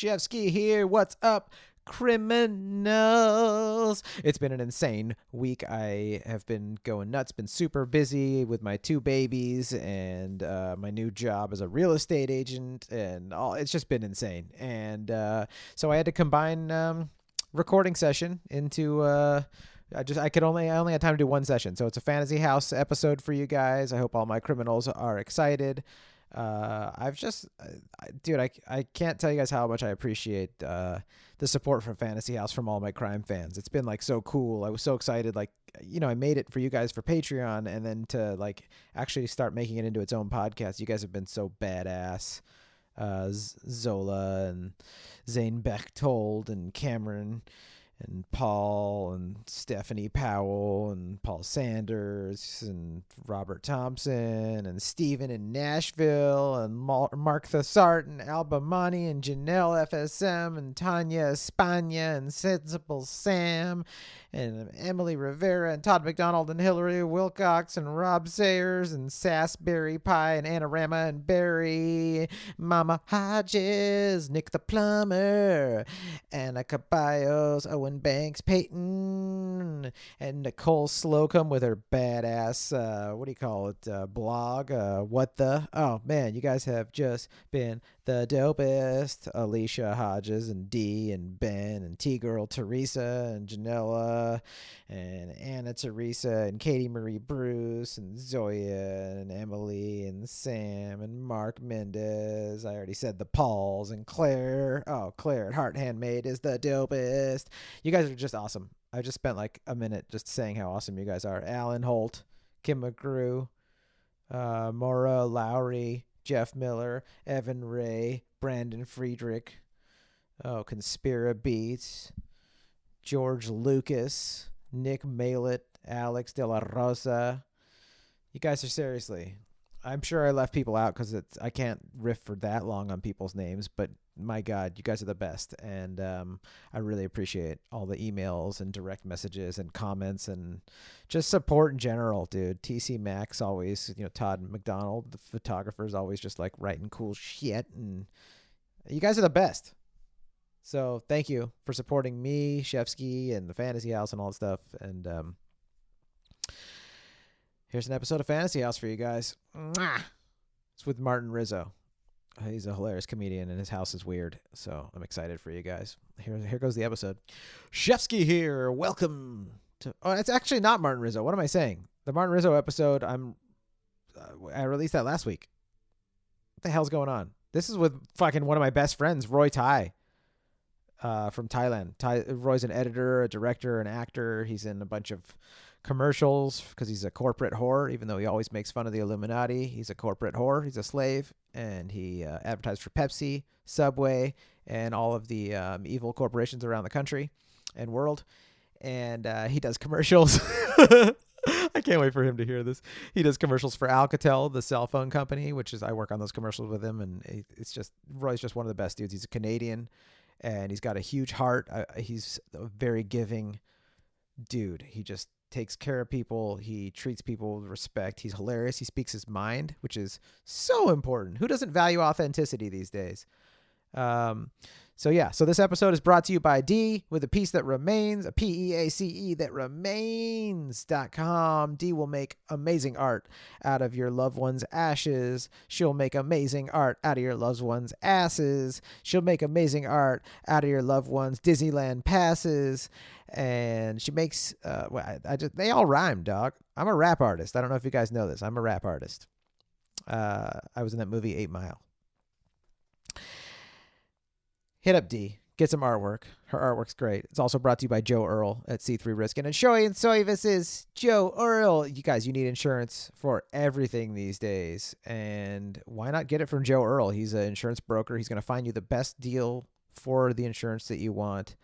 Shefsky here. What's up, criminals? It's been an insane week. I have been going nuts, been super busy with my 2 babies and my new job as a real estate agent and all. It's just been insane. And so I had to combine recording session into I only had time to do one session. So it's a Fantasy House episode for you guys. I hope all my criminals are excited. I can't tell you guys how much I appreciate the support from Fantasy House from all my crime fans. It's been like so cool. I was so excited. Like, I made it for you guys for Patreon, and then to like actually start making it into its own podcast. You guys have been so badass. Zola and Zane Bechtold and Cameron and Paul and Stephanie Powell and Paul Sanders and Robert Thompson and Steven in Nashville and Mark Thessart and Alba Money and Janelle FSM and Tanya Espana and Sensible Sam and Emily Rivera and Todd McDonald and Hillary Wilcox and Rob Sayers and Sassberry Pie and Anorama and Barry, Mama Hodges, Nick the Plumber, Anna Caballos, Owen Banks, Peyton, and Nicole Slocum with her badass, blog, oh man, you guys have just been the dopest. Alicia Hodges and Dee and Ben and T-Girl Teresa and Janella and Anna Teresa and Katie Marie Bruce and Zoya and Emily and Sam and Mark Mendez. I already said the Pauls and Claire. Oh, Claire at Heart Handmade is the dopest. You guys are just awesome. I just spent like a minute just saying how awesome you guys are. Alan Holt, Kim McGrew, Maura Lowry, Jeff Miller, Evan Ray, Brandon Friedrich, Conspira Beats, George Lucas, Nick Malett, Alex De La Rosa. You guys are seriously. I'm sure I left people out because I can't riff for that long on people's names, but my God, you guys are the best. And I really appreciate all the emails and direct messages and comments and just support in general, dude. TC Maxx always, Todd McDonald, the photographer, is always just like writing cool shit. And you guys are the best. So thank you for supporting me, Shefsky, and the Fantasy House and all that stuff. And here's an episode of Fantasy House for you guys. Mwah! It's with Martin Rizzo. He's a hilarious comedian, and his house is weird. So I'm excited for you guys. Here goes the episode. Shefsky here. Welcome to... Oh, it's actually not Martin Rizzo. What am I saying? The Martin Rizzo episode, I released that last week. What the hell's going on? This is with fucking one of my best friends, Roy Tighe. From Thailand. Roy's an editor, a director, an actor. He's in a bunch of commercials because he's a corporate whore, even though he always makes fun of the Illuminati. He's a corporate whore. He's a slave, and he advertised for Pepsi, Subway, and all of the evil corporations around the country and world. And he does commercials. I can't wait for him to hear this. He does commercials for Alcatel, the cell phone company, which is, I work on those commercials with him, and Roy's just one of the best dudes. He's a Canadian. And he's got a huge heart. He's a very giving dude. He just takes care of people. He treats people with respect. He's hilarious. He speaks his mind, which is so important. Who doesn't value authenticity these days? So this episode is brought to you by Dee with a piece that remains, a PEACE that remains.com. Dee will make amazing art out of your loved one's ashes. She'll make amazing art out of your loved one's asses. She'll make amazing art out of your loved one's Disneyland passes. And she makes, they all rhyme, dog. I'm a rap artist. I don't know if you guys know this. I'm a rap artist. I was in that movie 8 Mile. Hit up Dee. Get some artwork. Her artwork's great. It's also brought to you by Joe Erle at C3 Risk and Insurance Services. Joe Erle. You guys, you need insurance for everything these days. And why not get it from Joe Erle? He's an insurance broker. He's going to find you the best deal for the insurance that you want.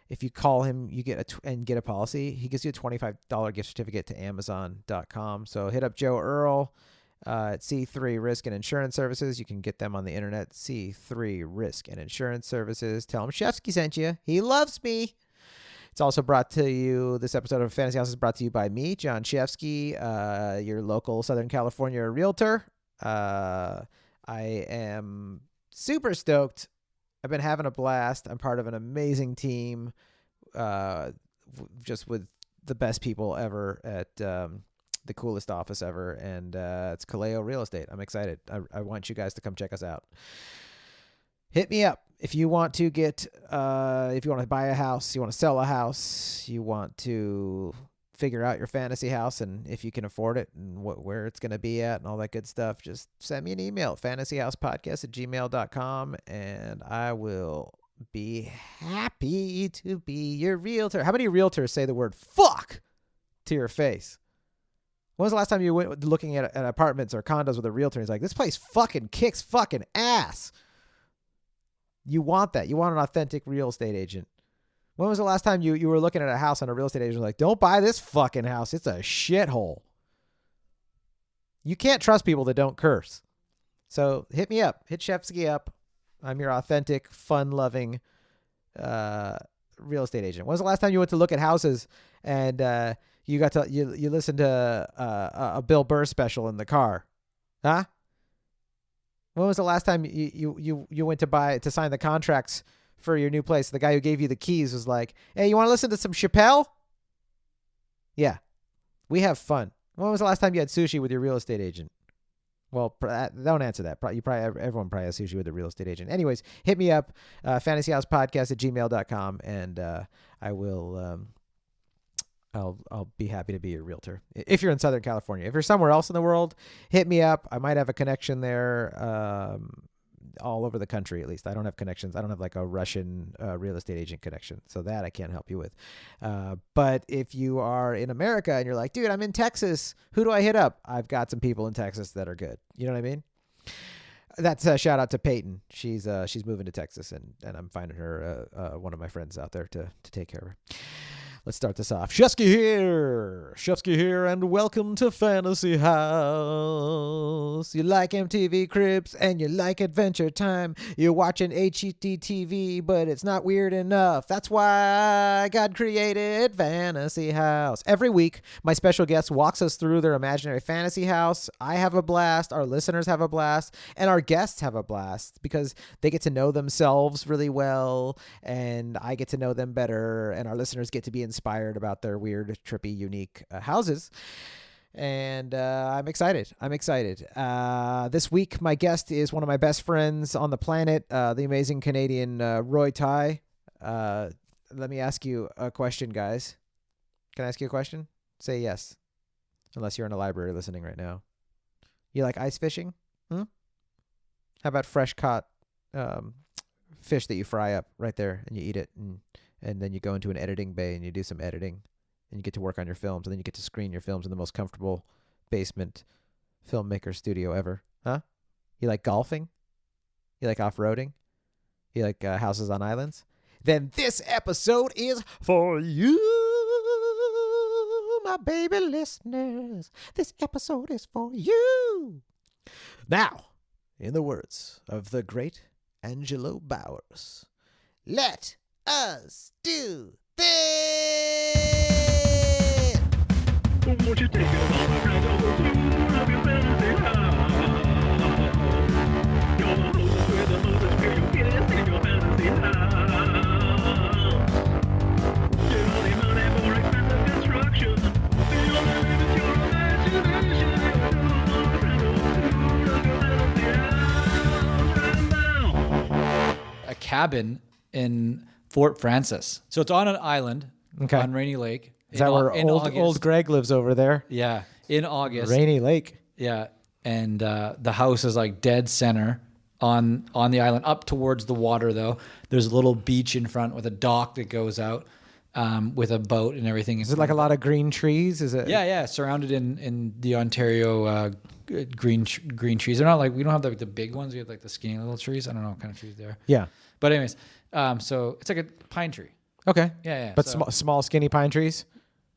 If you call him, you get a policy. He gives you a $25 gift certificate to Amazon.com. So hit up Joe Erle. At C3 Risk and Insurance Services. You can get them on the internet. C3 Risk and Insurance Services. Tell him Shefsky sent you. He loves me. It's also brought to you, this episode of Fantasy House is brought to you by me, Jon Shefsky, your local Southern California realtor. I am super stoked I've been having a blast. I'm part of an amazing team, just with the best people ever at the coolest office ever, and it's Kaleo Real Estate. I'm excited. I want you guys to come check us out. Hit me up if you want to if you want to buy a house, you want to sell a house, you want to figure out your fantasy house and if you can afford it and where it's going to be at and all that good stuff. Just send me an email, fantasyhousepodcast@gmail.com, and I will be happy to be your realtor. How many realtors say the word fuck to your face? When was the last time you went looking at apartments or condos with a realtor and he's like, this place fucking kicks fucking ass? You want that. You want an authentic real estate agent. When was the last time you were looking at a house and a real estate agent was like, don't buy this fucking house. It's a shithole. You can't trust people that don't curse. So hit me up. Hit Shefsky up. I'm your authentic, fun-loving real estate agent. When was the last time you went to look at houses and you listened to a Bill Burr special in the car? Huh? When was the last time you went to sign the contracts for your new place? The guy who gave you the keys was like, hey, you want to listen to some Chappelle? Yeah. We have fun. When was the last time you had sushi with your real estate agent? Well, don't answer that. Everyone probably has sushi with a real estate agent. Anyways, hit me up, fantasyhousepodcast@gmail.com, and I will... I'll be happy to be your realtor. If you're in Southern California. If you're somewhere else in the world, hit me up. I might have a connection there all over the country, at least. I don't have connections. I don't have like a Russian real estate agent connection. So that I can't help you with. But if you are in America and you're like, dude, I'm in Texas, who do I hit up? I've got some people in Texas that are good. You know what I mean? That's a shout out to Peyton. She's moving to Texas and I'm finding her one of my friends out there to take care of her. Let's start this off. Shefsky here, and welcome to Fantasy House. You like MTV Cribs and you like Adventure Time. You're watching HGTV, but it's not weird enough. That's why God created Fantasy House. Every week, my special guest walks us through their imaginary fantasy house. I have a blast, our listeners have a blast, and our guests have a blast because they get to know themselves really well, and I get to know them better, and our listeners get to be inspired about their weird, trippy, unique houses. And I'm excited. This week, my guest is one of my best friends on the planet, the amazing Canadian Roy Tighe. Let me ask you a question, guys. Can I ask you a question? Say yes. Unless you're in a library listening right now. You like ice fishing? How about fresh caught fish that you fry up right there and you eat it and then you go into an editing bay and you do some editing and you get to work on your films and then you get to screen your films in the most comfortable basement filmmaker studio ever. Huh? You like golfing? You like off-roading? You like houses on islands? Then this episode is for you, my baby listeners. This episode is for you. Now, in the words of the great Angelo Bowers, let us do this. Won't you take it all around the tour of your fantasy house? Your host with the most experience in your fantasy house. Get all the money for expensive construction. Feel the limit your imagination. All around the tour of your fantasy house right now. A cabin in Fort Francis. So it's on an island on Rainy Lake. Is that where old Greg lives over there? Yeah, in August. Rainy Lake. Yeah, and the house is like dead center on the island, up towards the water though. There's a little beach in front with a dock that goes out with a boat and everything. Is it like a lot of green trees? Is it? Yeah, surrounded in the Ontario green trees. They're not like, we don't have like the big ones. We have like the skinny little trees. I don't know what kind of trees they are. Yeah. But anyways, so it's like a pine tree. Okay. Yeah. But small, skinny pine trees?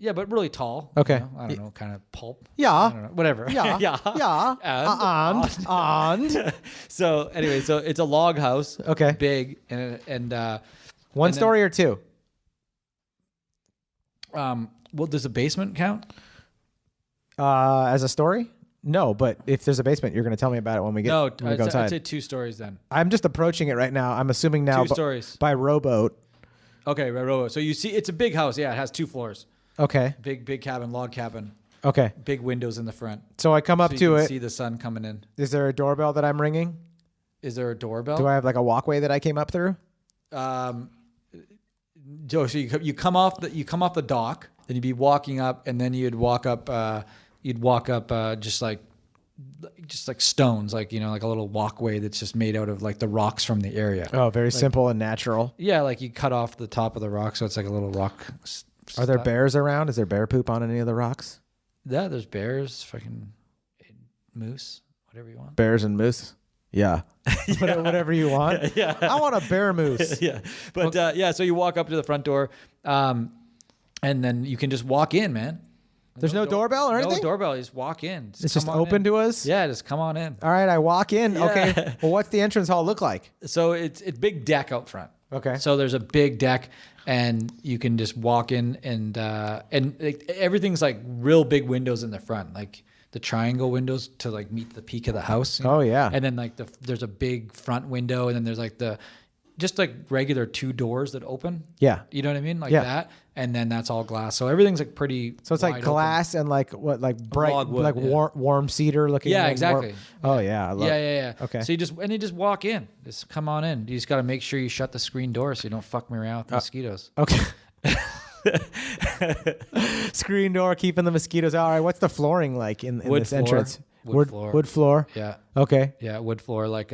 Yeah, but really tall. Okay. You know, I don't know, kind of pulp. Yeah. I don't know, whatever. Yeah. Yeah. And. So anyway, so it's a log house. Okay. Big and one story or two? Well, does the basement count? As a story? No, but if there's a basement, you're going to tell me about it when we No, when we go inside. I'd say 2 stories then. I'm just approaching it right now. I'm assuming now 2 stories. by rowboat. Okay, right. So you see, it's a big house. Yeah, it has 2 floors. Okay. Big cabin, log cabin. Okay. Big windows in the front. So I come up so you to can it. See the sun coming in. Is there a doorbell that I'm ringing? Is there a doorbell? Do I have like a walkway that I came up through? Joe, so you come off the dock, then you'd be walking up, and then you'd walk up just like stones, like like a little walkway that's just made out of like the rocks from the area. Oh, very simple and natural. Yeah, like you cut off the top of the rock, so it's like a little rock. Are there bears around? Is there bear poop on any of the rocks? Yeah, there's bears, fucking moose, whatever you want. Bears and moose. Yeah. Whatever you want. Yeah. I want a bear moose. Yeah. But so you walk up to the front door, and then you can just walk in, man. There's no doorbell or anything? No doorbell. You just walk in. It's just open to us? Yeah, just come on in. All right, I walk in. Yeah. Okay. Well, what's the entrance hall look like? So it's big deck out front. Okay. So there's a big deck, and you can just walk in, and like, everything's like real big windows in the front, like the triangle windows to like meet the peak of the house. Oh yeah. And then like there's a big front window, and then there's like just like regular 2 doors that open. Yeah. You know what I mean? Like Yeah. that. And then that's all glass. So everything's like pretty. So it's like wide glass and like what, like bright, logwood, like yeah. warm cedar looking. Yeah, like exactly. Oh yeah, I love. Yeah. Okay. So you just walk in. Just come on in. You just got to make sure you shut the screen door so you don't fuck me around with mosquitoes. Okay. Screen door, keeping the mosquitoes out. All right, what's the flooring like in Wood this floor. entrance? Wood floor. Wood floor. Yeah. Okay. Yeah, wood floor. Like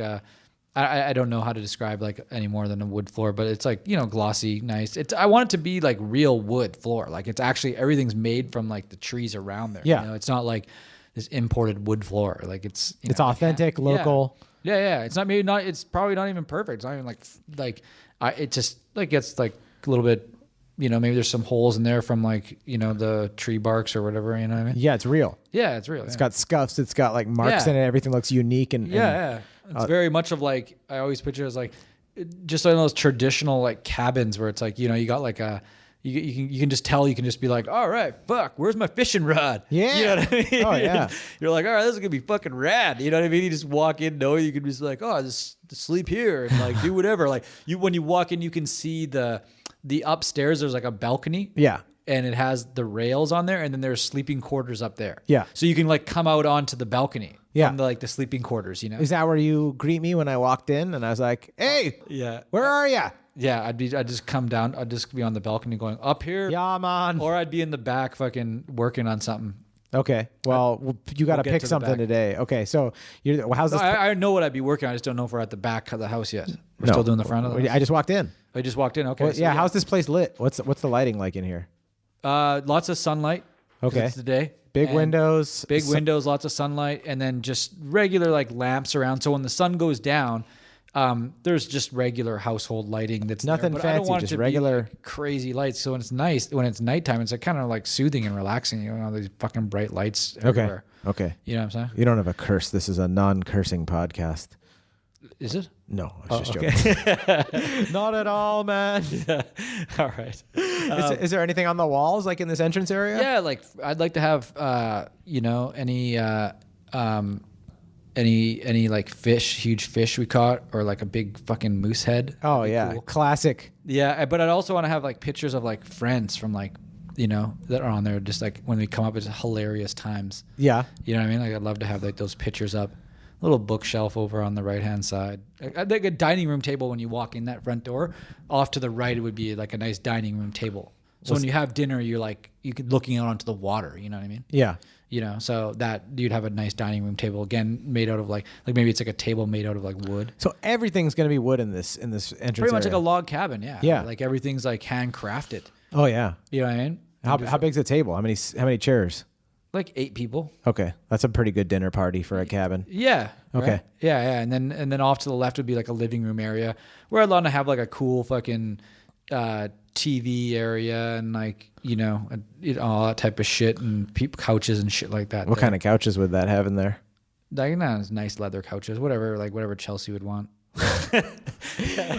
I don't know how to describe like any more than a wood floor, but it's like glossy, nice. I want it to be like real wood floor. Like it's actually everything's made from like the trees around there. Yeah. It's not like this imported wood floor. Like it's authentic, local. Yeah. It's not It's probably not even perfect. It's not even it just like gets like a little bit. Maybe there's some holes in there from like the tree barks or whatever. You know what I mean? Yeah, it's real. Yeah, it's real. It's got scuffs. It's got like marks Yeah. in it. Everything looks unique and Yeah. It's very much of like I always picture it as like just like those traditional like cabins where it's like you got like a you can just tell, you can just be like, all right, fuck, where's my fishing rod? Yeah. You know what I mean? Oh, yeah. You're like, all right, this is gonna be fucking rad. You know what I mean? You just walk in knowing you can just be like, oh, just sleep here and like do whatever. Like when you walk in, you can see the upstairs. There's like a balcony. Yeah. And it has the rails on there, and then there's sleeping quarters up there. Yeah. So you can like come out onto the balcony. Yeah. From the sleeping quarters. Is that where you greet me when I walked in and I was like, hey, Yeah. where are you? Yeah, I'd just come down. I'd just be on the balcony going up here. Yeah, man. Or I'd be in the back fucking working on something. Okay. Well, you got to get pick to the something back. today. Okay. So how's No, this? I know what I'd be working on. I just don't know if we're at the back of the house yet. We're No. still doing the front of the house. I just walked in. I just walked in. Okay. Well, so yeah. How's this place lit? What's the lighting like in here? Lots of sunlight. 'Cause Okay. It's the day. Big And windows. Big windows, lots of sunlight, and then just regular like lamps around. So when the sun goes down, there's just regular household lighting that's Nothing there. But I don't fancy, want it just to be, regular- like, crazy lights. So when it's nighttime, it's like kind of like soothing and relaxing. These fucking bright lights everywhere. Okay. You know what I'm saying? You don't have a curse. This is a non-cursing podcast. Is it? No, I was just joking. Not at all, man. Yeah. All right. Is there anything on the walls like in this entrance area? Yeah, like I'd like to have any like huge fish we caught, or like a big fucking moose head. Oh That'd be yeah, cool. classic. Yeah, but I'd also want to have like pictures of like friends from like that are on there, just like when we come up, it's hilarious times. Yeah. You know what I mean? Like I'd love to have like those pictures up. Little bookshelf over on the right hand side. Like a dining room table when you walk in that front door. Off to the right, it would be like a nice dining room table. So when you have dinner, you're like looking out onto the water. You know what I mean? Yeah. So that you'd have a nice dining room table, again made out of like maybe it's like a table made out of like wood. So everything's gonna be wood in this entrance. Pretty much area. like a log cabin. Yeah. Yeah. Like everything's like handcrafted. Oh yeah. You know what I mean? How big's the table? How many chairs? Like 8 people. Okay, that's a pretty good dinner party for a cabin. Yeah. Okay. Right? Yeah. And then off to the left would be like a living room area where I'd want to have like a cool fucking TV area and like all that type of shit and couches and shit like that. What kind of couches would that have in there? Like nice leather couches, whatever Chelsea would want.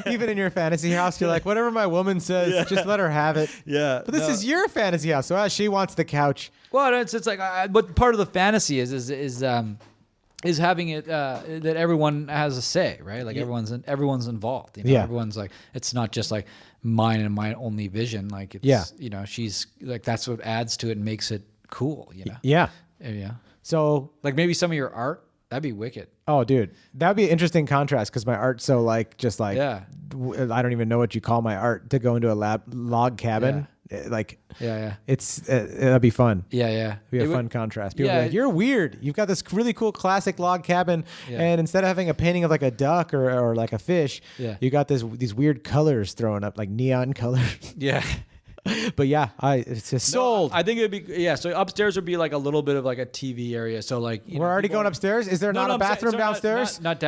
Even in your fantasy house, you're like, whatever my woman says, just let her have it. Yeah. But this is your fantasy house, so she wants the couch. Well, it's like, but part of the fantasy is having it that everyone has a say, right? Like everyone's involved. You know? Yeah. Everyone's like, it's not just like mine and my only vision. Like it's you know, she's like, that's what adds to it and makes it cool. You know. Yeah. Yeah. So Like maybe some of your art, that'd be wicked. oh, dude, that'd be an interesting contrast because my art's so like just like Yeah. I don't even know what you call my art to go into a log cabin. Like Yeah. it's that'd be fun. Yeah. It'd be a fun contrast. People yeah, be like, you're weird. You've got this really cool classic log cabin, and instead of having a painting of like a duck or like a fish, you got these weird colors thrown up, like neon colors. Yeah. But yeah, it's just sold. I think it'd be So upstairs would be like a little bit of like a TV area. So like We're already going upstairs. Is there not a bathroom downstairs? Not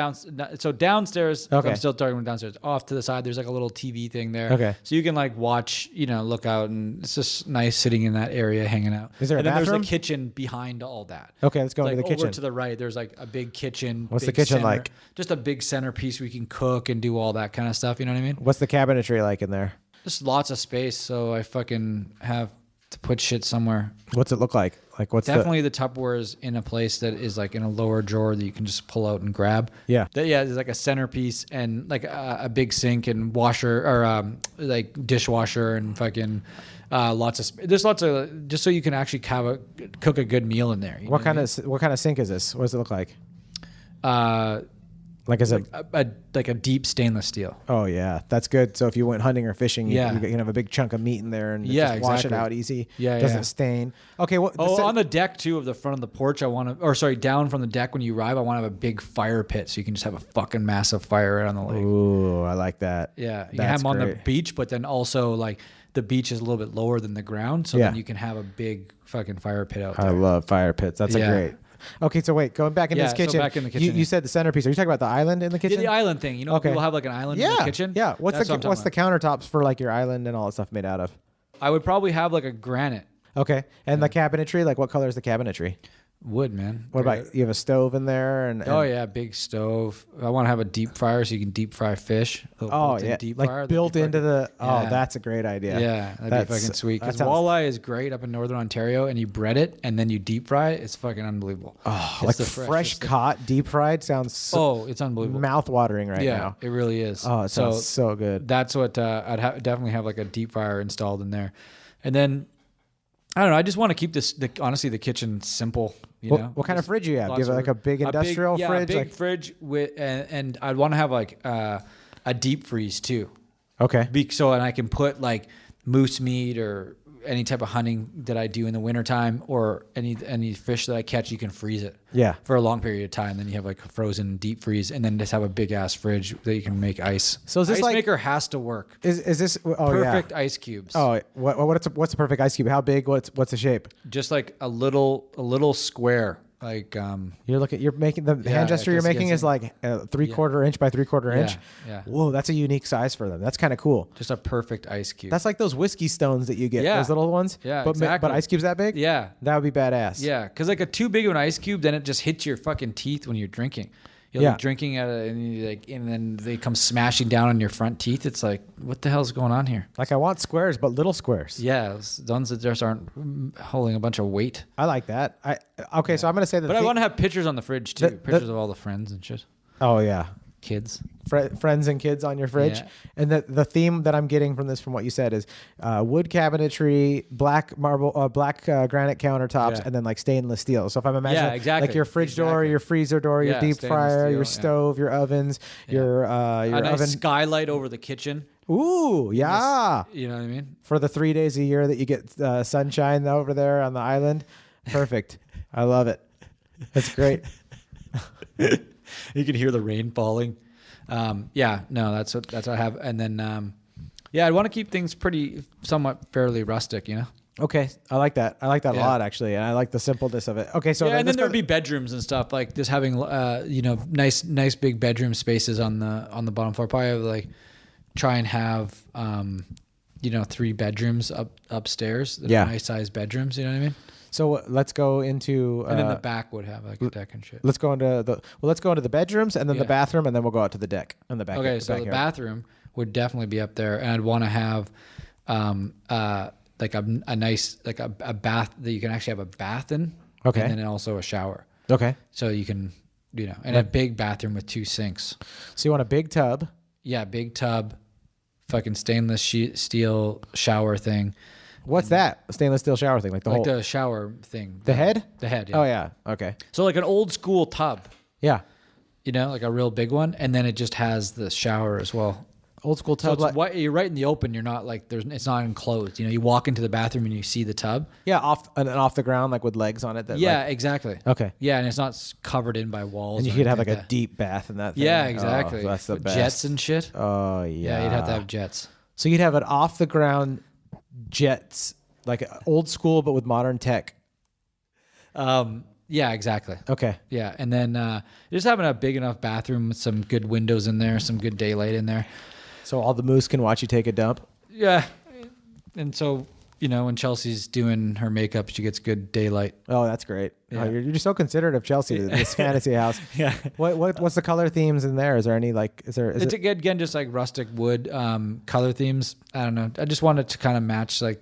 so downstairs. Okay. I'm still talking about downstairs. Off to the side, there's like a little TV thing there. Okay. So you can like watch, look out, and it's just nice sitting in that area, hanging out. Is there a and then bathroom? there's a kitchen behind all that. Okay, let's go into the kitchen. Over to the right, there's like a big kitchen. What's the big kitchen like? Just a big centerpiece where you can cook and do all that kind of stuff. You know what I mean? What's the cabinetry like in there? Just lots of space, so I fucking have to put shit somewhere. What's it look like? Like what's Definitely the Tupperware is in a place that is like in a lower drawer that you can just pull out and grab. Yeah. There's like a centerpiece and like a big sink and washer or like dishwasher and fucking there's lots of just so you can actually cook a good meal in there. What kind of sink is this? What does it look like? Like is it like a deep stainless steel? Oh yeah, that's good. So if you went hunting or fishing, you can have a big chunk of meat in there and just wash it out easy. Yeah, doesn't stain. Okay. On the deck too of the front of the porch, down from the deck when you arrive, I want to have a big fire pit so you can just have a fucking massive fire right on the lake. Ooh, I like that. Yeah, you can have them on the beach, but then also like the beach is a little bit lower than the ground, so then you can have a big fucking fire pit out there. I love fire pits. That's a great. Okay, so wait, going back into this kitchen. So back in the kitchen. You said the centerpiece. Are you talking about the island in the kitchen? Yeah, the island thing. People have like an island in the kitchen. Yeah. What's the countertops for like your island and all that stuff made out of? I would probably have like a granite. Okay, and the cabinetry. Like, what color is the cabinetry? Wood, man. What about you have a stove in there? Oh yeah, big stove. I want to have a deep fryer so you can deep fry fish. Oh yeah, deep like fryer, built into the. Oh, that's a great idea. Yeah, that'd be fucking sweet. Because walleye is great up in northern Ontario, and you bread it and then you deep fry it. It's fucking unbelievable. Oh, it's like the fresh caught deep fried sounds. It's unbelievable. Mouth watering now. Yeah, it really is. Oh, it sounds so good. That's what I'd definitely have like a deep fryer installed in there, and then. I don't know. I just want to keep honestly, the kitchen simple. What kind of fridge do you have? Do you have like a big industrial fridge? Yeah, a big fridge with, and I'd want to have like a deep freeze too. Okay. And I can put like moose meat or any type of hunting that I do in the wintertime or any fish that I catch, you can freeze it. Yeah. For a long period of time. Then you have like a frozen deep freeze and then just have a big ass fridge that you can make ice. So is this ice maker has to work. Is this perfect ice cubes? Oh, what's a perfect ice cube? How big? What's the shape? Just like a little square. Like you're making the hand gesture you're making is like a 3/4 inch by 3/4 inch. Yeah. Whoa, that's a unique size for them. That's kind of cool. Just a perfect ice cube. That's like those whiskey stones that you get. Yeah. Those little ones. Yeah, but exactly. But ice cubes that big? Yeah. That would be badass. Yeah, because like a too big of an ice cube, then it just hits your fucking teeth when you're drinking. You're like drinking and then they come smashing down on your front teeth. It's like, what the hell's going on here? Like I want squares, but little squares. Yeah, the ones that just aren't holding a bunch of weight. I like that. So I'm gonna say that. But I want to have pictures on the fridge too. Pictures of all the friends and shit. Oh yeah. Kids. Friends and kids on your fridge. Yeah. And the theme that I'm getting from what you said is wood cabinetry, black marble, black granite countertops, and then like stainless steel. So if I'm imagining like your fridge door, your freezer door, your deep fryer, your stove, your ovens, your oven. Nice skylight over the kitchen. Ooh, yeah. You know what I mean? For the 3 days a year that you get sunshine over there on the island. Perfect. I love it. That's great. You can hear the rain falling. That's what I have. And then, I want to keep things somewhat fairly rustic, Okay, I like that. I like that a lot, actually, and I like the simpleness of it. Okay, so and then there'd be bedrooms and stuff like just having, nice big bedroom spaces on the bottom floor. Probably like try and have, 3 bedrooms upstairs. Nice sized bedrooms. You know what I mean? So let's go into. And then the back would have like a deck and shit. Let's go into the bedrooms and then the bathroom, and then we'll go out to the deck and the back. Okay, so the bathroom would definitely be up there, and I'd want to have like a nice like a bath that you can actually have a bath in. Okay. And then also a shower. Okay. So you can, and a big bathroom with 2 sinks. So you want a big tub? Yeah, big tub, fucking stainless steel shower thing. What's that? A stainless steel shower thing, like the shower thing. The head? The head. Yeah. Oh yeah. Okay. So like an old school tub. Yeah. Like a real big one, and then it just has the shower as well. Old school So tub. it's you're right in the open. You're not like it's not enclosed. You walk into the bathroom and you see the tub. Yeah, off the ground, like with legs on it. Exactly. Okay. Yeah, and it's not covered in by walls. And you could have like a deep bath in that thing. Yeah, exactly. Oh, that's the With best. jets and shit. Oh yeah. Yeah, you'd have to have jets. So you'd have an off the ground jets, like old school but with modern tech. Yeah, exactly. Okay. Yeah, and then just having a big enough bathroom with some good windows in there, some good daylight in there. So all the moose can watch you take a dump. Yeah, and so when Chelsea's doing her makeup, she gets good daylight. Oh, that's great. Yeah. Oh, you're just so considerate of Chelsea, this fantasy house. Yeah. What's the color themes in there? Is there any It's again just like rustic wood color themes. I don't know. I just wanted to kind of match like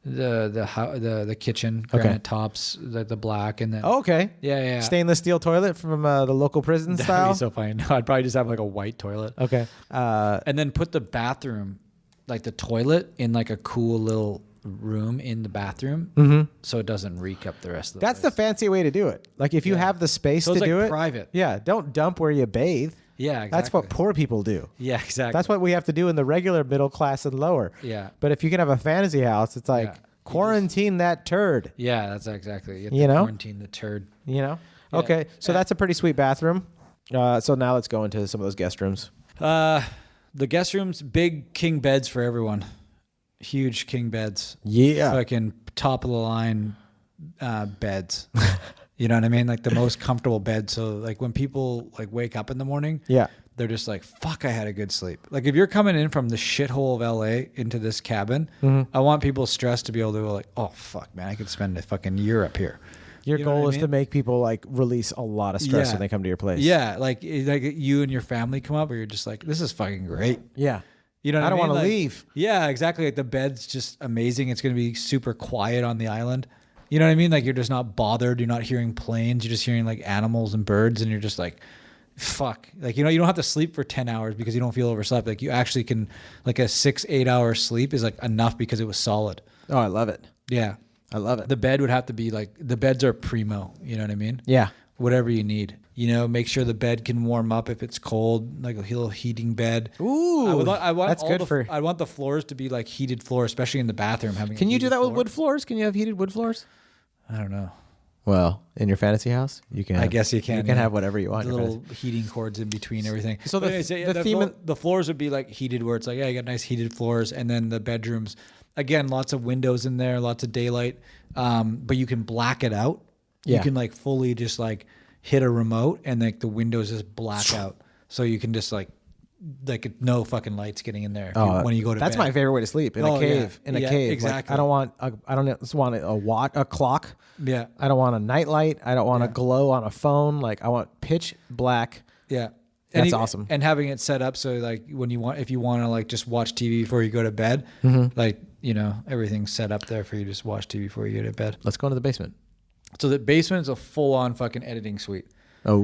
the kitchen granite tops, the black, and then okay. Yeah. Stainless steel toilet from the local prison That'd style. be so funny. No, I'd probably just have like a white toilet. Okay. And then put the bathroom, like the toilet, in like a cool little room in the bathroom, so it doesn't reek up the rest of the That's place. the fancy way to do it. Like if you have the space So to it's do like it, private. Yeah, don't dump where you bathe. Yeah, exactly. That's what poor people do. Yeah, exactly. That's what we have to do in the regular middle class and lower. Yeah. But if you can have a fantasy house, it's like quarantine that turd. Yeah, that's exactly. You have You to know? quarantine the turd. You know? Yeah. Okay. So that's a pretty sweet bathroom. So now let's go into some of those guest rooms. The guest rooms, big king beds for everyone. Huge king beds. Yeah. Fucking top of the line beds. You know what I mean? Like the most comfortable bed. So like when people like wake up in the morning, Yeah. they're just like, fuck, I had a good sleep. Like if you're coming in from the shithole of LA into this cabin, I want people stressed to be able to go like, oh fuck, man, I could spend a fucking year up here. Your You know goal what I is to mean? make people like release a lot of stress when they come to your place. Yeah, like you and your family come up where you're just like, this is fucking great. Yeah. You know what I don't mean? want to Like, leave. Yeah, exactly. Like the bed's just amazing. It's going to be super quiet on the island. You know what I mean? Like you're just not bothered. You're not hearing planes. You're just hearing like animals and birds, and you're just like, fuck. Like, you don't have to sleep for 10 hours because you don't feel overslept. Like you actually can, like a 6-8 hour sleep is like enough because it was solid. Oh, I love it. Yeah. I love it. The bed would have to be like, the beds are primo. You know what I mean? Yeah. Whatever you need. Make sure the bed can warm up if it's cold, like a little heating bed. Ooh, I want that's good for. I want the floors to be like heated floors, especially in the bathroom. Can you do that with wood floors? Can you have heated wood floors? I don't know. Well, in your fantasy house, you can. I guess you can. You can have whatever you want. The little heating cords in between everything. So But anyways, the floors would be like heated, where it's like, yeah, you got nice heated floors, and then the bedrooms, again, lots of windows in there, lots of daylight, but you can black it out. Yeah. You can like fully just like hit a remote and like the windows just black out, so you can just like no fucking lights getting in there when you go to bed. That's my favorite way to sleep, in a cave. Yeah. In a Yeah, cave. exactly. Like, I don't just want a clock. Yeah. I don't want a nightlight. I don't want a glow on a phone. Like I want pitch black. Yeah. That's awesome. And having it set up so like if you want to like just watch TV before you go to bed, like, everything's set up there for you to just watch TV before you go to bed. Let's go into the basement. So the basement is a full on fucking editing suite. Oh.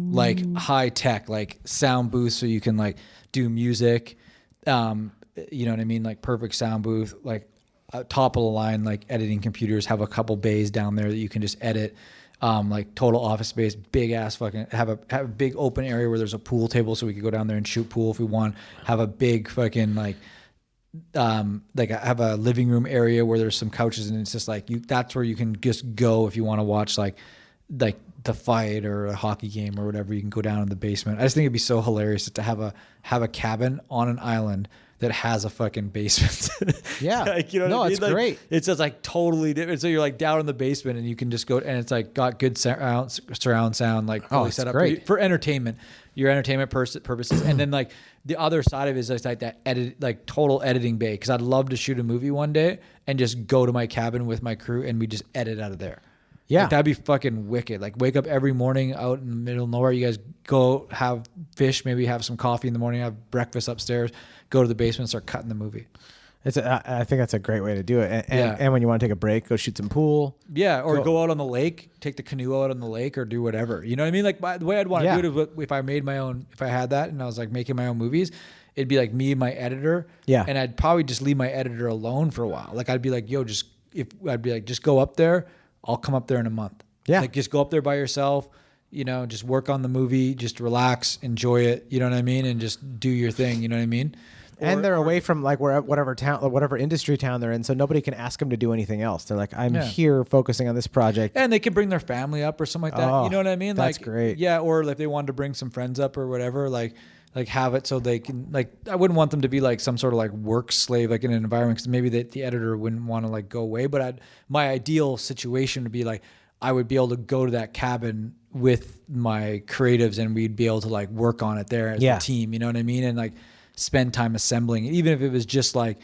Like high tech, like sound booth so you can like do music. You know what I mean? Like perfect sound booth, like top of the line, like editing computers, have a couple bays down there that you can just edit. Like total office space, big ass fucking have a big open area where there's a pool table so we could go down there and shoot pool if we want. Have a big fucking like I have a living room area where there's some couches and it's just like that's where you can just go if you want to watch like the fight or a hockey game or whatever. You can go down in the basement. I just think it'd be so hilarious to have a cabin on an island that has a fucking basement. Yeah. Like, you know what I mean? It's Like, great. It's just like totally different. So you're like down in the basement and you can just go, and it's like got good surround sound, like fully it's set up great. for entertainment, your entertainment purposes. And then like the other side of it is just like that total editing bay. Cause I'd love to shoot a movie one day and just go to my cabin with my crew and we just edit out of there. Yeah. Like, that'd be fucking wicked. Like wake up every morning out in the middle of nowhere. You guys go have fish, maybe have some coffee in the morning, have breakfast upstairs, go to the basement, start cutting the movie. I think that's a great way to do it. And when you want to take a break, go shoot some pool. Yeah, or go out on the lake, take the canoe out on the lake, or do whatever. You know what I mean? Like the way I'd want to do it is if I made my own, if I had that and I was like making my own movies, it'd be like me and my editor. Yeah. And I'd probably just leave my editor alone for a while. Like I'd be like, yo, just go up there. I'll come up there in a month. Yeah. Like just go up there by yourself, you know, just work on the movie, just relax, enjoy it. You know what I mean? And just do your thing. You know what I mean? And they're away from like whatever town, whatever industry town they're in, so nobody can ask them to do anything else. They're like, I'm here focusing on this project. And they could bring their family up or something like that. You know what I mean? That's like, great. Yeah, or if they wanted to bring some friends up or whatever, like have it so they can, like, I wouldn't want them to be like some sort of like work slave, like in an environment, because maybe the editor wouldn't want to like go away. But my ideal situation would be like, I would be able to go to that cabin with my creatives and we'd be able to like work on it there as a team. You know what I mean? And like, spend time assembling it, even if it was just like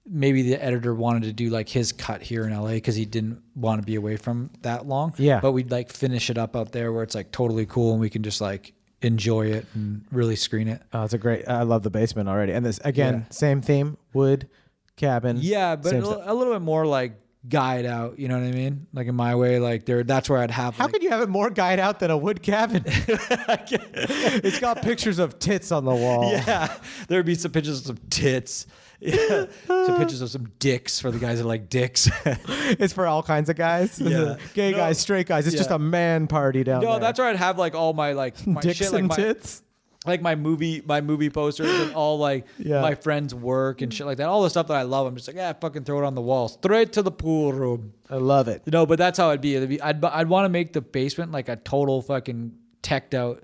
maybe the editor wanted to do like his cut here in LA because he didn't want to be away from that long. Yeah. But we'd like finish it up out there where it's like totally cool and we can just like enjoy it and really screen it. Oh, it's a great. I love the basement already. And this again, same theme: wood, cabin. Yeah, but a little bit more like guide out. You know what I mean? Like in my way, like that's where I'd have. How could you have it more guide out than a wood cabin? It's got pictures of tits on the wall. Yeah, there'd be some pictures of some tits. Yeah. Some pictures of some dicks for the guys that like dicks. It's for all kinds of guys. Yeah. Gay guys, straight guys. It's just a man party down there. No, that's where I'd have like all my like my dicks shit, like and my, tits. Like my movie posters and all like my friends' work and shit like that. All the stuff that I love. I'm just like, fucking throw it on the wall, straight to the pool room. I love it. You know, but that's how it'd be. I'd want to make the basement like a total fucking teched out,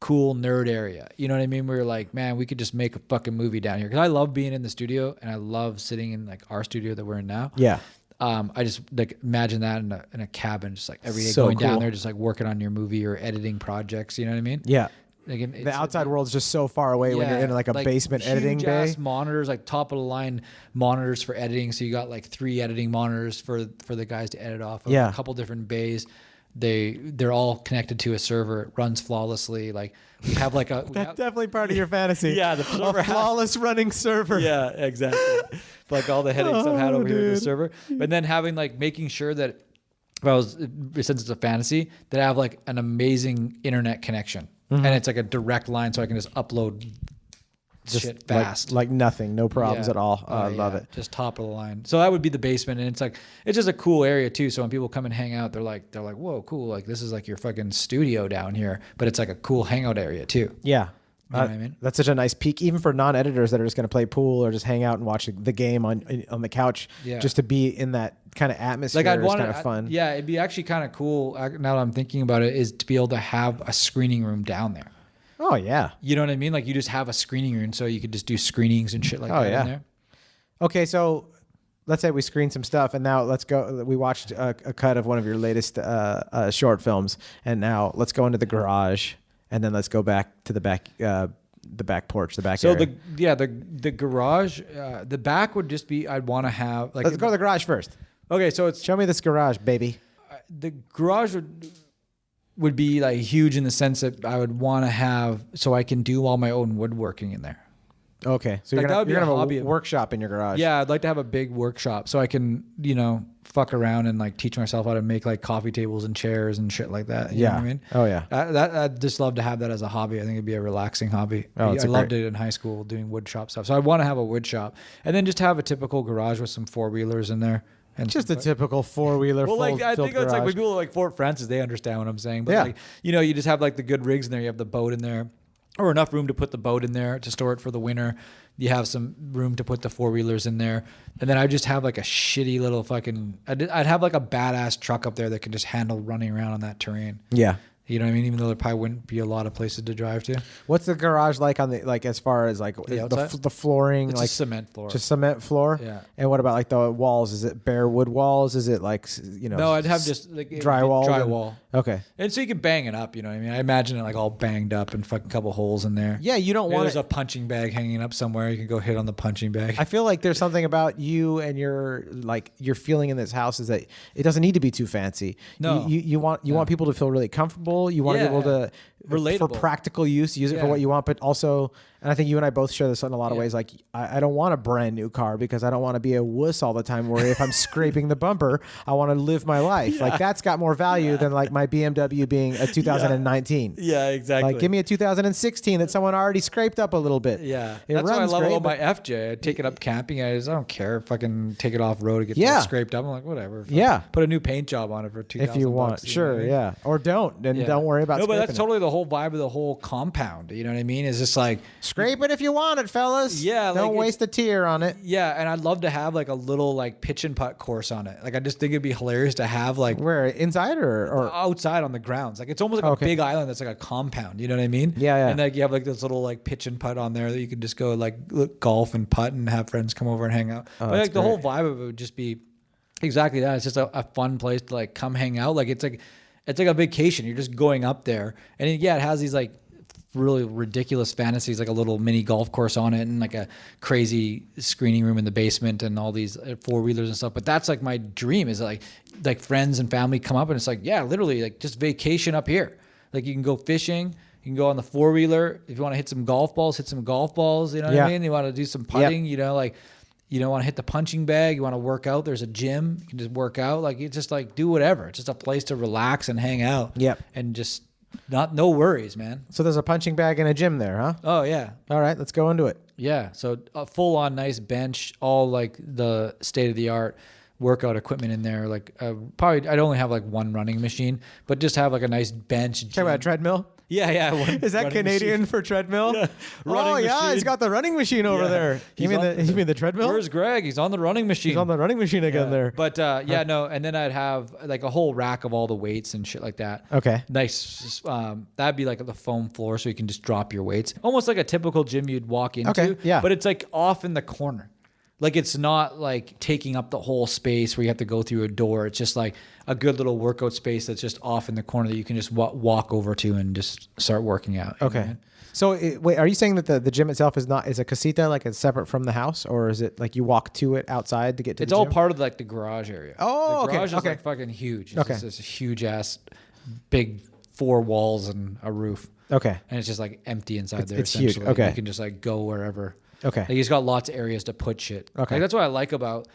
cool nerd area. You know what I mean? Where like, man, we could just make a fucking movie down here. Because I love being in the studio and I love sitting in like our studio that we're in now. Yeah. I just like imagine that in a cabin, just like every day So going cool. down there, just like working on your movie or editing projects. You know what I mean? Yeah. Like The outside world's just so far away when you're in like a basement editing bay. Huge-ass monitors, like top of the line monitors for editing. So you got like 3 editing monitors for the guys to edit off of. Yeah. A couple different bays. They're all connected to a server. It runs flawlessly. Like we have like a That's definitely part of your fantasy. Yeah, the server a flawless running server. Yeah, exactly. Like all the headaches I've had over here with the server. But then having like making sure that since it's a fantasy, that I have like an amazing internet connection. And it's like a direct line so I can just upload shit fast. Like nothing, no problems at all. I love it. Just top of the line. So that would be the basement, and it's just a cool area too. So when people come and hang out, they're like, whoa, cool. Like this is like your fucking studio down here, but it's like a cool hangout area too. Yeah. You know what I mean? That's such a nice peak, even for non-editors that are just going to play pool or just hang out and watch the game on the couch. Yeah. Just to be in that kind of atmosphere Like I'd is want kind of fun. Yeah, it'd be actually kind of cool. Now that I'm thinking about it, is to be able to have a screening room down there. Oh yeah. You know what I mean? Like you just have a screening room, so you could just do screenings and shit like that in there. Okay, so let's say we screened some stuff, and now let's go. We watched a cut of one of your latest short films, and now let's go into the garage, and then let's go back to the back porch, the back area. The garage, the back would just be. I'd want to have like. Let's go to the garage first. Okay, so it's Show me this garage, baby. the garage would be like huge in the sense that I would want to have so I can do all my own woodworking in there. Okay, so Like, that would be you're a gonna have hobby. a workshop in your garage. Yeah, I'd like to have a big workshop so I can, fuck around and like teach myself how to make like coffee tables and chairs and shit like that. You know what I mean? Oh yeah. I'd just love to have that as a hobby. I think it'd be a relaxing hobby. Oh, I loved it in high school doing wood shop stuff. So I want to have a wood shop and then just have a typical garage with some 4-wheelers in there. And Just a typical 4-wheeler. well, like I think garage. it's like when people are like Fort Francis, they understand what I'm saying. But like, you just have like the good rigs in there. You have the boat in there, or enough room to put the boat in there to store it for the winter. You have some room to put the 4-wheelers in there, and then I just have like a shitty little fucking. I'd have like a badass truck up there that could just handle running around on that terrain. Yeah. You know what I mean? Even though there probably wouldn't be a lot of places to drive to. What's the garage like on the as far as like the flooring? It's like just cement floor. Just cement floor. Yeah. And what about like the walls? Is it bare wood walls? Is it like No, I'd have just like drywall. Drywall. Okay. And so you can bang it up. You know what I mean? I imagine it like all banged up and fucking couple holes in there. Yeah, you don't Maybe want. There's a punching bag hanging up somewhere. You can go hit on the punching bag. I feel like there's something about you and your feeling in this house is that it doesn't need to be too fancy. No. You want people to feel really comfortable. You want to be able to relatable for practical use, use it for what you want, but also, and I think you and I both share this in a lot of ways. Like I don't want a brand new car because I don't want to be a wuss all the time. Where if I'm scraping the bumper, I want to live my life. Like that's got more value than like my BMW being a 2019. Yeah, exactly. Like give me a 2016 that someone already scraped up a little bit. Yeah, it that's why I runs love great, about my FJ. I take it up camping. I don't care. Fucking take it off road. It gets scraped up. I'm like, whatever. Yeah. Put a new paint job on it for $2,000 if you want. Sure. Yeah. Or don't. And don't worry about. No, but that's scraping totally the whole vibe of the whole compound. You know what I mean? It's just like scrape it if you want it, fellas. Yeah, don't like waste a tear on it. Yeah, and I'd love to have like a little like pitch and putt course on it. Like I just think it'd be hilarious to have like where inside or outside on the grounds. Like it's almost like a big island that's like a compound. You know what I mean? Yeah. And like you have like this little like pitch and putt on there that you can just go like golf and putt and have friends come over and hang out. But like the whole vibe of it would just be exactly that. It's just a fun place to like come hang out. Like it's like a vacation. You're just going up there, and it has these like really ridiculous fantasies, like a little mini golf course on it and like a crazy screening room in the basement and all these four-wheelers and stuff. But that's like my dream is like friends and family come up and it's like, yeah, literally like just vacation up here. Like you can go fishing, you can go on the four-wheeler. If you want to hit some golf balls, hit some golf balls. You know what I mean? You want to do some putting, you know, like you don't want to hit the punching bag. You want to work out. There's a gym. You can just work out. Like you just like do whatever. It's just a place to relax and hang out. Yep. And just no worries, man. So there's a punching bag and a gym there, huh? Oh yeah. All right, let's go into it. Yeah. So a full on nice bench, all like the state of the art workout equipment in there. Like probably I'd only have like one running machine, but just have like a nice bench. Talk about a treadmill. Yeah. Is that Canadian machine for treadmill? Yeah. He's got the running machine over there. You mean the treadmill? Where's Greg? He's on the running machine. He's on the running machine again there. But no. And then I'd have like a whole rack of all the weights and shit like that. Okay. Nice. That'd be like the foam floor, so you can just drop your weights, almost like a typical gym you'd walk into. Okay. Yeah. But it's like off in the corner. Like it's not like taking up the whole space where you have to go through a door. It's just like a good little workout space that's just off in the corner that you can just walk over to and just start working out. Okay. So wait, are you saying that the gym itself is a casita, like it's separate from the house, or is it like you walk to it outside to get to it's the all gym? part of like the garage area. Oh, the garage okay. is like fucking huge. It's Okay. just this huge ass, big 4 walls and a roof. Okay. And it's just like empty inside there. It's huge. Essentially. Okay. You can just like go wherever. Okay. Like he's got lots of areas to put shit. Okay. Like that's what I like about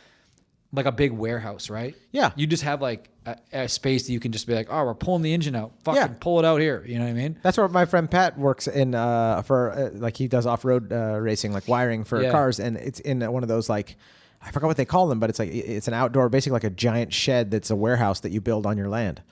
like a big warehouse, right? Yeah. You just have like a space that you can just be like, oh, we're pulling the engine out. Fucking pull it out here. You know what I mean? That's where my friend Pat works in for like he does off-road racing, like wiring for cars, and it's in one of those like I forgot what they call them, but it's an outdoor, basically like a giant shed that's a warehouse that you build on your land.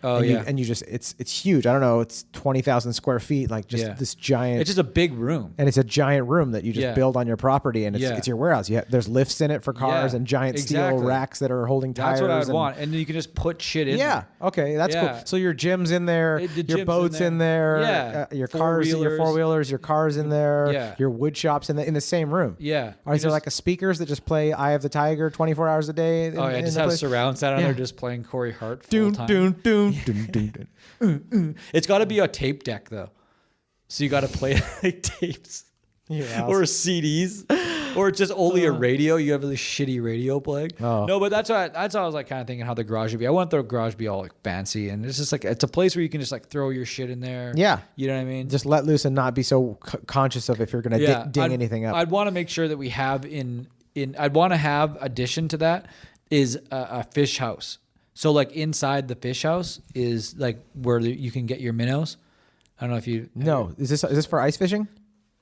Oh, and you just it's huge. I don't know, it's 20,000 square feet, like just this giant. It's just a big room, and it's a giant room that you just build on your property, and it's your warehouse. There's lifts in it for cars and giant steel racks that are holding tires. That's what I'd want, and then you can just put shit in. Yeah, there. Okay, that's cool. So your gym's in there, your boat's in there, your cars, your four-wheelers, your cars in there, your wood shop's in the same room. Yeah. Is there like a speakers that just play "Eye of the Tiger" 24 hours a day? Just have surround sound on there, just playing Corey Hart full time. It's got to be a tape deck though, so you got to play like tapes or CDs, or it's just only a radio. You have a really shitty radio playing. No, but that's how I was like kind of thinking how the garage would be. I want the garage to be all like fancy, and it's just like it's a place where you can just like throw your shit in there. Yeah, you know what I mean. Just let loose and not be so conscious of if you're gonna ding anything up. I'd want to make sure that we have I'd want to have addition to that is a fish house. So like inside the fish house is like where you can get your minnows. I don't know if you. No, is this for ice fishing?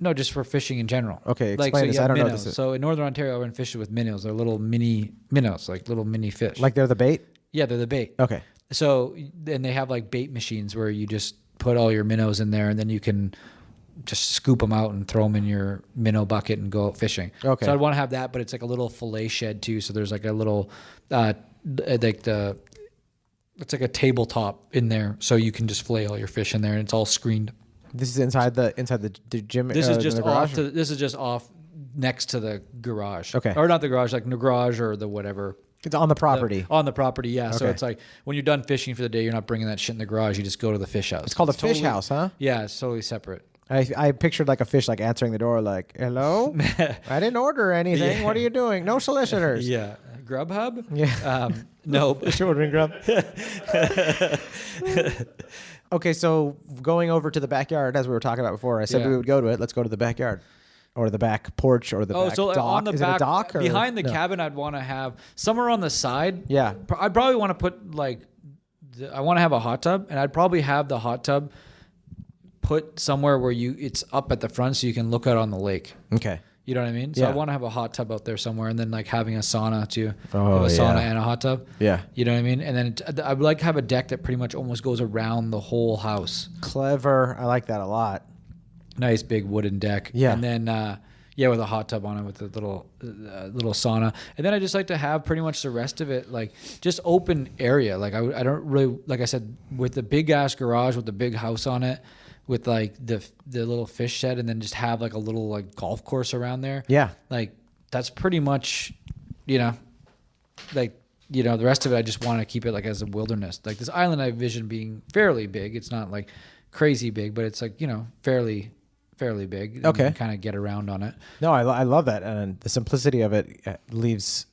No, just for fishing in general. Okay, explain this. I don't know this. So in Northern Ontario, I went fishing with minnows. They're little mini minnows, like little mini fish. Like they're the bait? Yeah, they're the bait. Okay. So and they have like bait machines where you just put all your minnows in there, and then you can just scoop them out and throw them in your minnow bucket and go out fishing. Okay. So I'd want to have that, but it's like a little fillet shed too. So there's like a little like It's like a tabletop in there, so you can just fillet all your fish in there, and it's all screened. This is inside the gym. This is just the off. garage? This is just off next to the garage. Okay. Or not the garage, like the garage or the whatever. It's on the property. On the property, yeah. So Okay. it's like when you're done fishing for the day, you're not bringing that shit in the garage. You just go to the fish house. It's called a fish house, huh? Yeah, it's totally separate. I pictured like a fish like answering the door, like, "Hello, I didn't order anything. Yeah. What are you doing? No solicitors." Yeah. Grubhub? Yeah. No. Ordering grub. Okay, so going over to the backyard, as we were talking about before, I said Yeah. we would go to it. Let's go to the backyard, or the back porch, or the back dock. on the Is back, it a dock? Or? behind the No. cabin, I'd want to have somewhere on the side. Yeah. I'd probably want to put like, I want to have a hot tub, and I'd probably have the hot tub put somewhere where it's up at the front, so you can look out on the lake. Okay. You know what I mean? So Yeah. I want to have a hot tub out there somewhere, and then like having a sauna too. Oh, Have a sauna yeah. and a hot tub. Yeah. You know what I mean? And then I would like to have a deck that pretty much almost goes around the whole house. Clever. I like that a lot. Nice big wooden deck. Yeah. And then with a hot tub on it with a little sauna. And then I just like to have pretty much the rest of it like just open area. Like I don't really, like I said, with the big ass garage with the big house on it, with like the little fish shed, and then just have like a little like golf course around there. Yeah. Like that's pretty much, the rest of it, I just want to keep it like as a wilderness. Like this island I vision being fairly big. It's not like crazy big, but it's like, fairly big. Okay. Kind of get around on it. No, I love that, and the simplicity of it leaves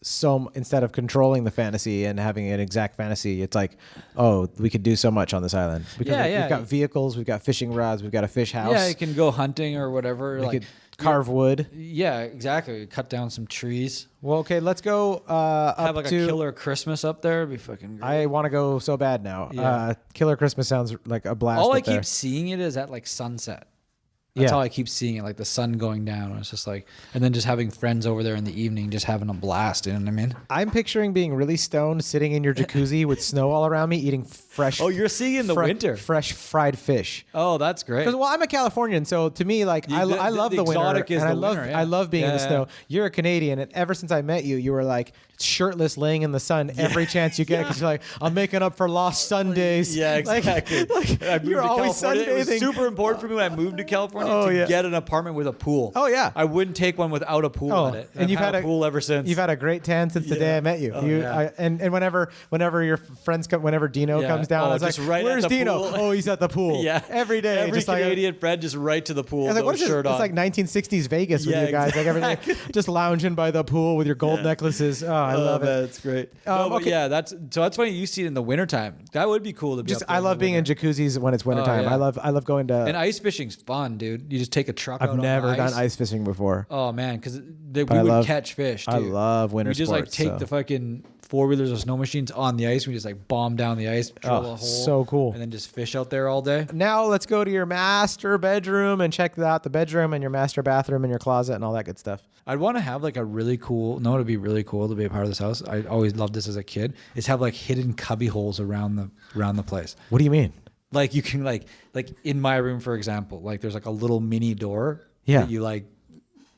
instead of controlling the fantasy and having an exact fantasy, it's like, oh, we could do so much on this island because we've got vehicles, we've got fishing rods, we've got a fish house. Yeah, you can go hunting or whatever. We could carve wood. Yeah, exactly. Cut down some trees. Well, okay, let's go Have like up a to. killer Christmas up there. It'd be fucking great. I want to go so bad now. Yeah. Killer Christmas sounds like a blast. All I up there. keep seeing it is at like sunset. That's Yeah. how I keep seeing it, like the sun going down. And it's just like, and then just having friends over there in the evening, just having a blast. You know what I mean? I'm picturing being really stoned, sitting in your jacuzzi with snow all around me, eating fresh. Oh, you're seeing in the winter. fresh fried fish. Oh, that's great. Because I'm a Californian, so to me, like I love the winter, exotic is and the I love winter, yeah. I love being in the Yeah, snow. yeah. You're a Canadian, and ever since I met you, you were like shirtless, laying in the sun every chance you get, because you're like, I'm making up for lost Sundays. Yeah, Like- exactly. like, I moved you're to always California. It was sunbathing. super important for me when I moved to California Oh, to yeah. get an apartment with a pool. Oh, yeah. I wouldn't take one without a pool in it. and I've you've had a pool ever since. You've had a great tan since the day I met you. Oh, you yeah. and whenever your friends come, whenever Dino Yeah. comes down, Oh, I was like, just right at "Where's the Dino? pool. Oh, he's at the pool. Yeah, every day. Every just like, Canadian friend just right to the pool. I was like, no what is this? shirt It's on. like 1960s Vegas with Yeah, you guys. Like everything, just lounging by the pool with your gold necklaces. Oh, I love it. That's great. No, but okay. yeah, that's funny. You see it in the wintertime. That would be cool to be. Just up there I in the love being in winter. jacuzzis when it's wintertime. yeah. I love going to. And ice fishing's fun, dude. You just take a truck out I've on never the done ice fishing before. Oh man, because we I would love- catch fish. Too. I love winter We just like sports, take so. the fucking 4-wheelers or snow machines on the ice. We just like bomb down the ice, drill a hole, so cool. and then just fish out there all day. Now let's go to your master bedroom and check out the bedroom and your master bathroom and your closet and all that good stuff. I'd want to have like a really cool. No, it'd be really cool to be a part of this house. I always loved this as a kid. Is have like hidden cubby holes around the place. What do you mean? Like you can like in my room, for example, like there's like a little mini door Yeah. that you like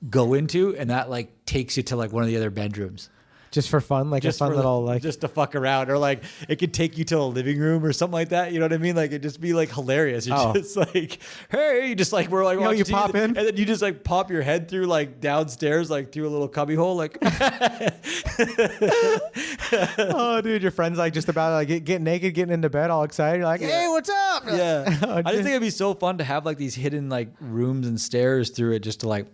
go into, and that like takes you to like one of the other bedrooms. Just for fun, like Just a fun for little like. just to fuck around, or like it could take you to a living room or something like that. You know what I mean? Like it'd just be like hilarious. You're Oh. just like, hey, you just like we're like You know, watching you TV, pop in? and then you just like pop your head through like downstairs, like through a little cubby hole, like Oh, dude, your friend's like just about to like get naked, getting into bed, all excited. You're like, hey, what's up? yeah. Oh, I just think it'd be so fun to have like these hidden like rooms and stairs through it, just to like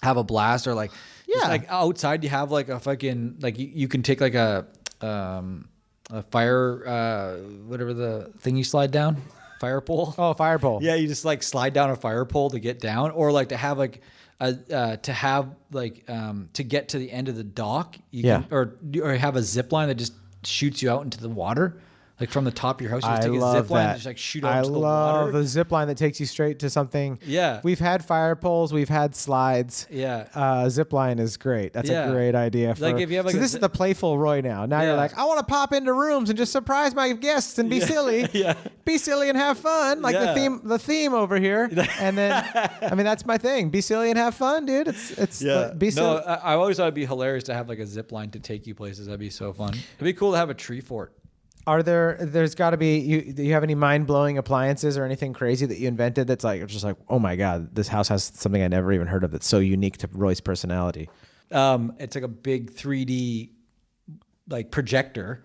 have a blast, or like just, Yeah. like outside you have like a fucking like you can take like a fire whatever the thing you slide down, fire pole. Oh, fire pole. Yeah, you just like slide down a fire pole to get down, or like to have like to get to the end of the dock. You Yeah. can, or have a zip line that just shoots you out into the water, like from the top of your house. You just I take a love zip line that. and just like shoot out I into the love water. the zip line that takes you straight to something. Yeah. We've had fire poles. We've had slides. Yeah. Zip line is great. That's Yeah. a great idea. For, Like, if you have, like, so a this is zip- the playful Roy now. Now you're Yeah. like, I want to pop into rooms and just surprise my guests and be silly. Yeah. Be silly and have fun. Like Yeah. the theme over here. And then, I mean, that's my thing. Be silly and have fun, dude. It's be silly. No, I always thought it'd be hilarious to have like a zip line to take you places. That'd be so fun. It'd be cool to have a tree fort. There's got to be, do you have any mind-blowing appliances or anything crazy that you invented that's like, just like, oh my God, this house has something I never even heard of that's so unique to Roy's personality? It's like a big 3D like projector,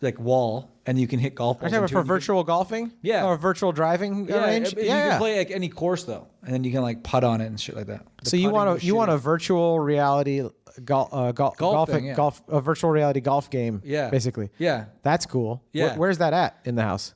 like wall, and you can hit golf balls. Are you talking about for virtual golfing? Yeah. Or virtual driving range? You can play like any course though, and then you can like putt on it and shit like that. So you want a virtual reality a virtual reality golf game? Yeah. Basically. Yeah. That's cool. Yeah. Where's that at in the house?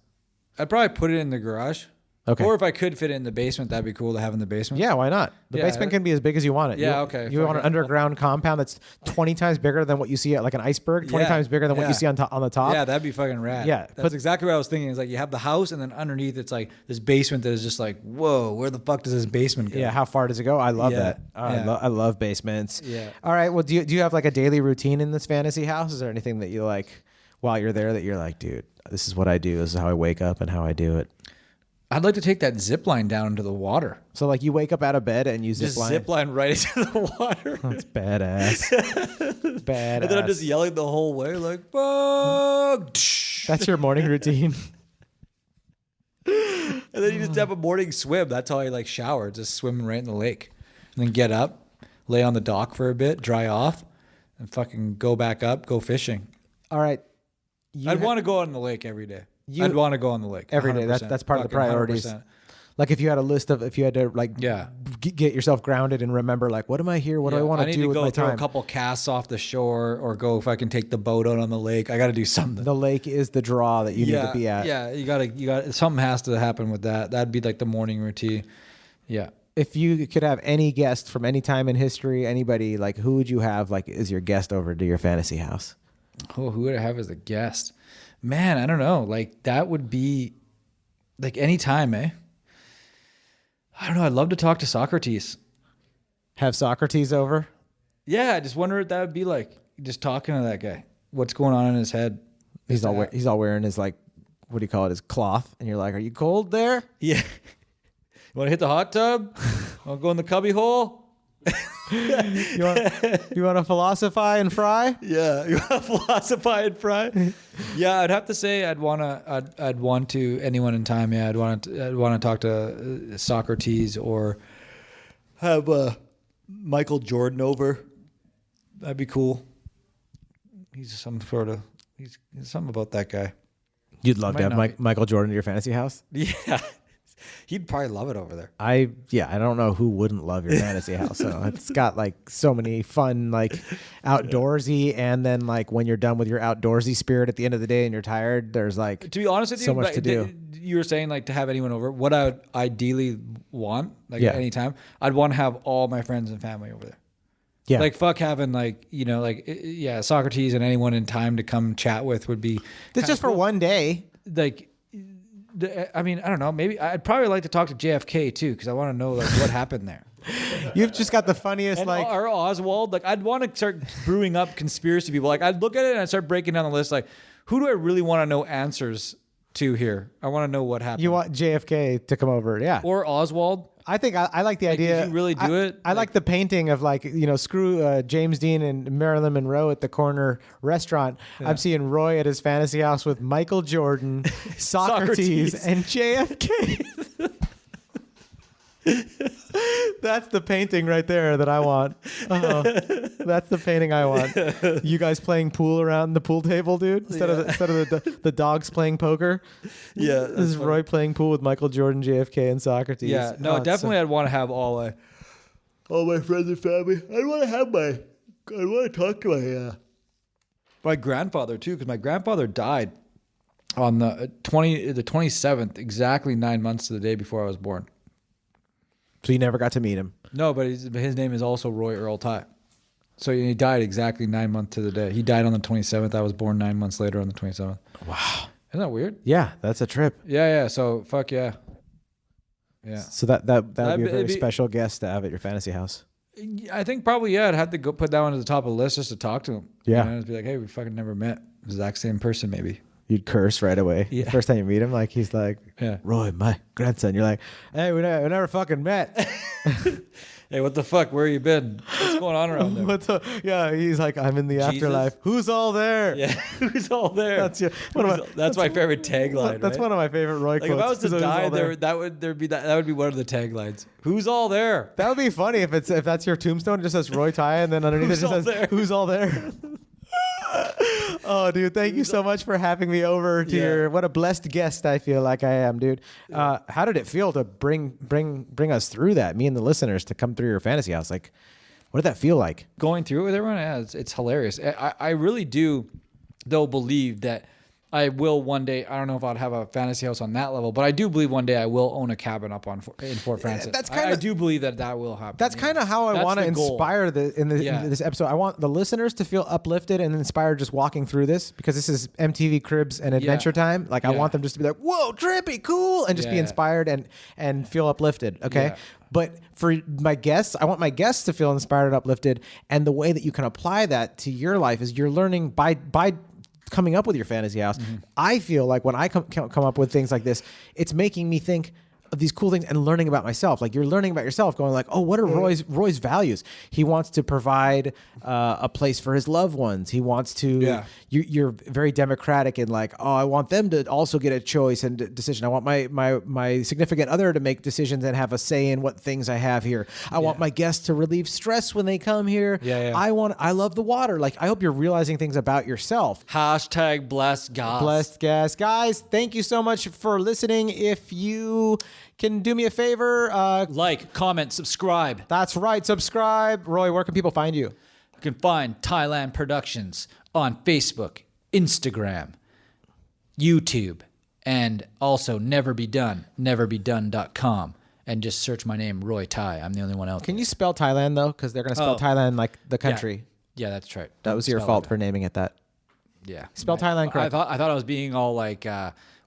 I'd probably put it in the garage. Okay. Or if I could fit it in the basement, that'd be cool to have in the basement. Yeah, why not? The basement can be as big as you want it. Yeah, okay. You want an underground compound that's 20 times bigger than what you see at like an iceberg, 20 times bigger than what you see on the top. Yeah, that'd be fucking rad. Yeah. That's exactly what I was thinking. It's like you have the house and then underneath it's like this basement that is just like, whoa, where the fuck does this basement go? Yeah, how far does it go? I love Yeah. that. I love basements. Yeah. All right, well, do you have like a daily routine in this fantasy house? Is there anything that you like while you're there that you're like, dude, this is what I do. This is how I wake up and how I do it? I'd like to take that zip line down into the water. So like you wake up out of bed and you Just zip line right into the water. That's badass. Badass. And then I'm just yelling the whole way like, fuck. That's your morning routine. And then you just have a morning swim. That's how I like shower, just swimming right in the lake. And then get up, lay on the dock for a bit, dry off, and fucking go back up, go fishing. All right. I'd want to go on the lake every day. I'd want to go on the lake every day. That's part of the priorities. 100%. Like if you had a list of, if you had to like get yourself grounded and remember like, what am I here? What do I want to do with my time? I need to go throw a couple casts off the shore or go if I can take the boat out on the lake. I got to do something. The lake is the draw that you need to be at. Yeah, you got something has to happen with that. That'd be like the morning routine. Yeah. If you could have any guest from any time in history, anybody, like who would you have like as your guest over to your fantasy house? Oh, who would I have as a guest? Man, I don't know. Like that would be like any time, eh? I don't know. I'd love to talk to Socrates. Have Socrates over? Yeah, I just wonder what that would be like. Just talking to that guy. What's going on in his head? He's all wearing his like, what do you call it? His cloth, and you're like, "Are you cold there?" Yeah. You want to hit the hot tub? Want to go in the cubby hole? You want to philosophize and fry? Yeah, you want to philosophize and fry? Yeah, I'd have to say I'd want to anyone in time. Yeah, I'd want to talk to Socrates or have Michael Jordan over. That'd be cool. He's something about that guy. You'd love to have Michael Jordan in your fantasy house? Yeah. He'd probably love it over there. I don't know who wouldn't love your fantasy house. So it's got like so many fun, like outdoorsy, and then like when you're done with your outdoorsy spirit at the end of the day and you're tired, there's like, to be honest with you, so much to do. You were saying like to have anyone over. What I would ideally want, like at any time, I'd want to have all my friends and family over there. Yeah. Like fuck having like, Socrates and anyone in time to come chat with would be. That's just for one day. Like, I mean, I don't know. Maybe I'd probably like to talk to JFK too, because I want to know like what happened there. You've just got the funniest or Oswald. Like I'd want to start brewing up conspiracy people. Like I'd look at it and I'd start breaking down the list. Like who do I really want to know answers to here? I want to know what happened. You want JFK to come over, yeah, or Oswald. I think I like the idea. Did you really do it? I like the painting of like, screw James Dean and Marilyn Monroe at the corner restaurant. Yeah. I'm seeing Roy at his fantasy house with Michael Jordan, Socrates, and JFK. That's the painting right there that I want. That's the painting I want. You guys playing pool around the pool table, dude? Instead of the dogs playing poker. Yeah, this is funny. Roy playing pool with Michael Jordan, JFK, and Socrates. Yeah, no, definitely. I'd want to have all my friends and family. I want to talk to my grandfather too, because my grandfather died on the 27th, exactly 9 months to the day before I was born. So you never got to meet him? No, but his name is also Roy Erle Tighe. So he died exactly 9 months to the day. He died on the 27th. I was born 9 months later on the 27th. Wow. Isn't that weird? Yeah, that's a trip. Yeah. So fuck yeah. Yeah. So that would be a very special guest to have at your fantasy house. I think probably, yeah, I'd have to go put that one to the top of the list just to talk to him. Yeah. Just be like, hey, we fucking never met. Exact same person, maybe. You'd curse right away. Yeah. The first time you meet him, like he's like, Roy, my grandson. You're like, hey, we never fucking met. Hey, what the fuck? Where you been? What's going on around there? Yeah, he's like, I'm in the Jesus? afterlife. Who's all there? Yeah, who's all there? That's my favorite tagline. That's right? one of my favorite Roy Like quotes. if I was to Who's die, all there? that would be one of the taglines. Who's all there? That would be funny if that's your tombstone. It just says Roy Tighe, and then underneath Who's it just all says there? Who's all there? Oh, dude, thank you so much for having me over to your. What a blessed guest I feel like I am, dude. How did it feel to bring us through that? Me and the listeners to come through your fantasy house. Like, what did that feel like? Going through it with everyone, yeah, it's hilarious. I really do, though, believe that I will one day. I don't know if I'd have a fantasy house on that level, but I do believe one day I will own a cabin up in Fort Francis. I do believe that will happen. That's kind of how I want to inspire in this episode. I want the listeners to feel uplifted and inspired just walking through this, because this is MTV Cribs and Adventure Time. Like I want them just to be like, whoa, trippy, cool, and just be inspired and feel uplifted. Okay. Yeah. But for my guests, I want my guests to feel inspired and uplifted. And the way that you can apply that to your life is you're learning by coming up with your fantasy house. Mm-hmm. I feel like when I come up with things like this, it's making me think of these cool things and learning about myself. Like you're learning about yourself, going like, oh, what are Roy's values? He wants to provide a place for his loved ones. He wants to. You're very democratic in like, oh, I want them to also get a choice and decision. I want my significant other to make decisions and have a say in what things I have here. I want my guests to relieve stress when they come here. I love the water. Like I hope you're realizing things about yourself. Hashtag blessed guest. Blessed guest. Guys, thank you so much for listening. If you can do me a favor, like, comment, subscribe. That's right, subscribe. Roy, where can people find you? You can find Thailand Productions on Facebook, Instagram, YouTube, and also neverbedone.com. And just search my name, Roy Tighe. I'm the only one out there. Can you spell Thailand, though? Because they're going to spell Thailand like the country. Yeah, that's right. That was your fault for naming it that. Yeah. Spell Thailand correct. I thought I was being all like...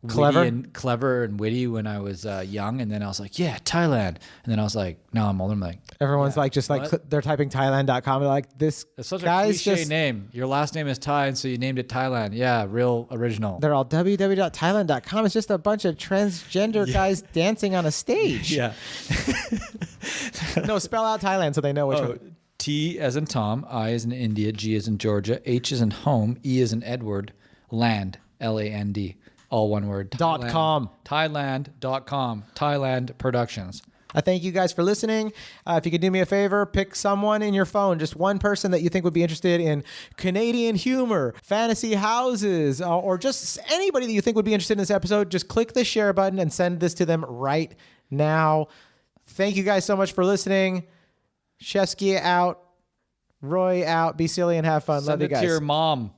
clever and witty when I was young, and then I was like, yeah, Thailand, and then I was like, no, I'm older. I'm like, everyone's like, just like they're typing Thailand.com. They're like, this that's such guy's a cliche name. Your last name is Thai, and so you named it Thailand. Yeah, real original. They're all www.thailand.com. It's just a bunch of transgender guys dancing on a stage. Yeah. No, spell out Thailand so they know which one. T as in Tom, I as in India, G as in Georgia, H as in home, E as in Edward, land, Land. All one word. .com. Thailand.com. Thailand Productions. I thank you guys for listening. If you could do me a favor, pick someone in your phone, just one person that you think would be interested in Canadian humor, fantasy houses, or just anybody that you think would be interested in this episode. Just click the share button and send this to them right now. Thank you guys so much for listening. Shefsky out. Roy out. Be silly and have fun. Love you guys. Send it to your mom.